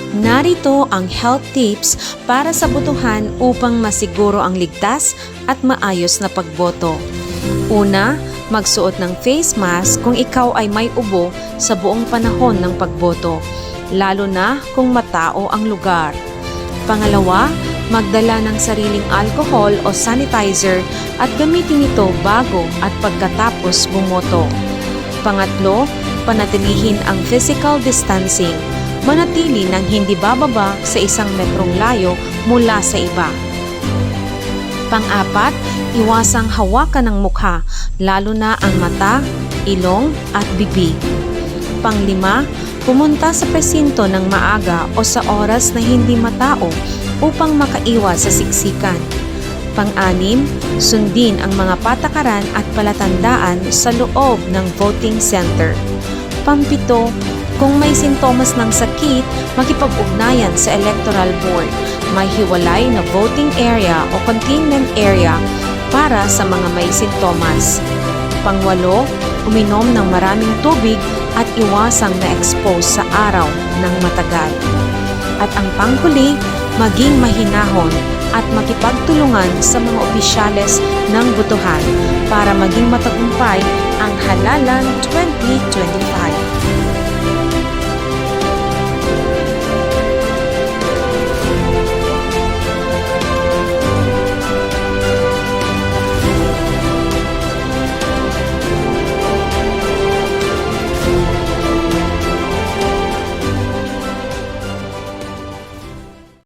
Narito ang health tips para sa botohan upang masiguro ang ligtas at maayos na pagboto. Una, magsuot ng face mask kung ikaw ay may ubo sa buong panahon ng pagboto, lalo na kung matao ang lugar. Pangalawa, magdala ng sariling alcohol o sanitizer at gamitin ito bago at pagkatapos bumoto. Pangatlo, panatilihin ang physical distancing. Manatili ng hindi bababa sa 1 metrong layo mula sa iba. Pang-apat, iwasang hawakan ng mukha, lalo na ang mata, ilong at bibig. Pang-lima, pumunta sa presinto ng maaga o sa oras na hindi matao upang makaiwas sa siksikan. Pang-anim, sundin ang mga patakaran at palatandaan sa loob ng voting center. Pang-pito, kung may sintomas ng sakit, makipag-ugnayan sa electoral board. May hiwalay na voting area o containment area para sa mga may sintomas. Pang-walo, uminom ng maraming tubig at iwasang na-expose sa araw ng matagal. At ang panghuli, maging mahinahon at makipagtulungan sa mga opisyales ng botohan para maging matagumpay ang halalan 2025.